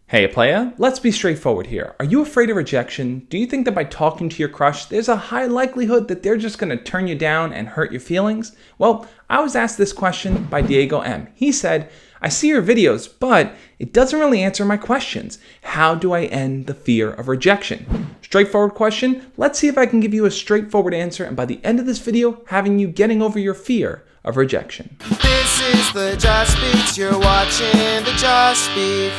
Hey playa, let's be straightforward here. Are you afraid of rejection? Do you think that by talking to your crush, there's a high likelihood that they're just gonna turn you down and hurt your feelings? Well, I was asked this question by Diego M. He said, I see your videos, but it doesn't really answer my questions. How do I end the fear of rejection? Straightforward question. Let's see if I can give you a straightforward answer, and by the end of this video, having you getting over your fear of rejection. This is the Josh Speaks. You're watching the Josh Speak.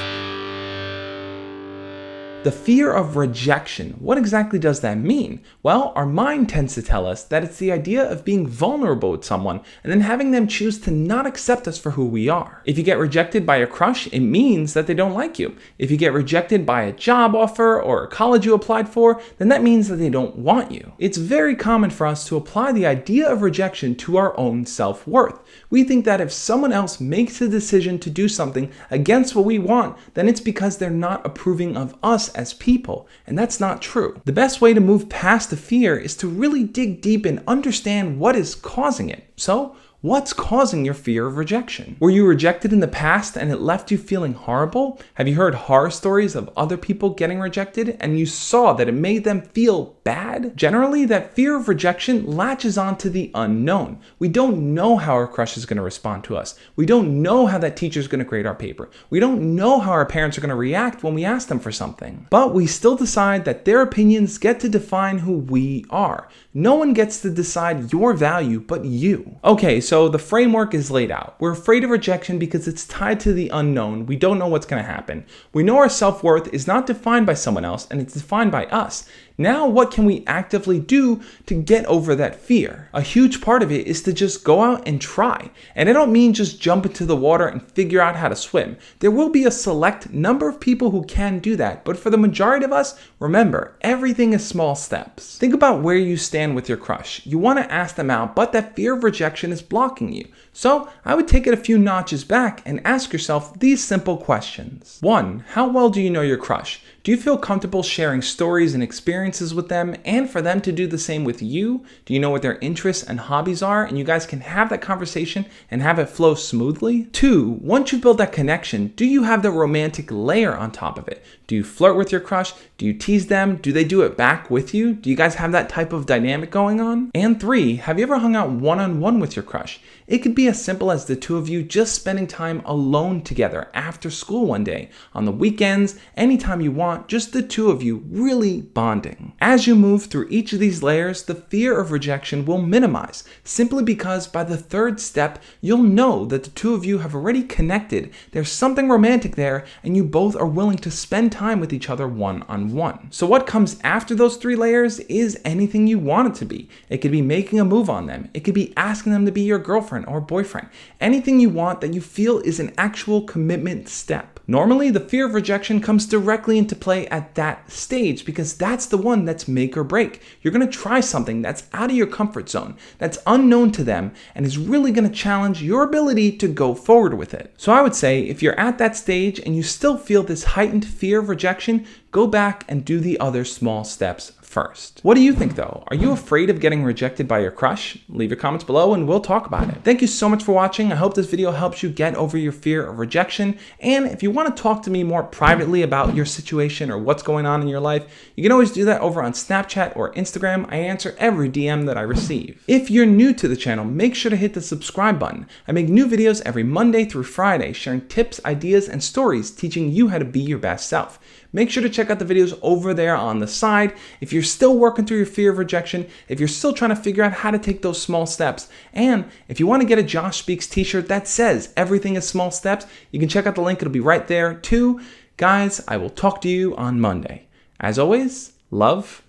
The fear of rejection. What exactly does that mean? Well, our mind tends to tell us that it's the idea of being vulnerable with someone and then having them choose to not accept us for who we are. If you get rejected by a crush, it means that they don't like you. If you get rejected by a job offer or a college you applied for, then that means that they don't want you. It's very common for us to apply the idea of rejection to our own self-worth. We think that if someone else makes a decision to do something against what we want, then it's because they're not approving of us as people, and that's not true. The best way to move past the fear is to really dig deep and understand what is causing it. So, what's causing your fear of rejection? Were you rejected in the past and it left you feeling horrible? Have you heard horror stories of other people getting rejected and you saw that it made them feel bad? Generally, that fear of rejection latches onto the unknown. We don't know how our crush is going to respond to us. We don't know how that teacher is going to grade our paper. We don't know how our parents are going to react when we ask them for something. But we still decide that their opinions get to define who we are. No one gets to decide your value but you. Okay, so the framework is laid out. We're afraid of rejection because it's tied to the unknown. We don't know what's going to happen. We know our self-worth is not defined by someone else and it's defined by us. Now, what can we actively do to get over that fear? A huge part of it is to just go out and try. And I don't mean just jump into the water and figure out how to swim. There will be a select number of people who can do that, but for the majority of us, remember, everything is small steps. Think about where you stand with your crush. You want to ask them out, but that fear of rejection is blocking you. So I would take it a few notches back and ask yourself these simple questions. 1. How well do you know your crush? Do you feel comfortable sharing stories and experiences with them and for them to do the same with you? Do you know what their interests and hobbies are and you guys can have that conversation and have it flow smoothly? 2. Once you build that connection, do you have the romantic layer on top of it? Do you flirt with your crush? Do you tease them? Do they do it back with you? Do you guys have that type of dynamic going on? And 3. Have you ever hung out one-on-one with your crush? It could be as simple as the two of you just spending time alone together after school one day, on the weekends, anytime you want, just the two of you really bonding. As you move through each of these layers, the fear of rejection will minimize, simply because by the third step, you'll know that the two of you have already connected, there's something romantic there, and you both are willing to spend time with each other one-on-one. So what comes after those 3 layers is anything you want it to be. It could be making a move on them. It could be asking them to be your girlfriend or boyfriend. Anything you want that you feel is an actual commitment step. Normally, the fear of rejection comes directly into play at that stage because that's the one that's make or break. You're going to try something that's out of your comfort zone, that's unknown to them, and is really going to challenge your ability to go forward with it. So I would say if you're at that stage and you still feel this heightened fear of rejection, go back and do the other small steps first. What do you think though? Are you afraid of getting rejected by your crush? Leave your comments below and we'll talk about it. Thank you so much for watching. I hope this video helps you get over your fear of rejection. And if you want to talk to me more privately about your situation or what's going on in your life, you can always do that over on Snapchat or Instagram. I answer every DM that I receive. If you're new to the channel, make sure to hit the subscribe button. I make new videos every Monday through Friday, sharing tips, ideas, and stories teaching you how to be your best self. Make sure to check out the videos over there on the side. If you're still working through your fear of rejection, if you're still trying to figure out how to take those small steps, and if you want to get a Josh Speaks t-shirt that says everything is small steps, you can check out the link. It'll be right there too. Guys, I will talk to you on Monday. As always, love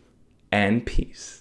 and peace.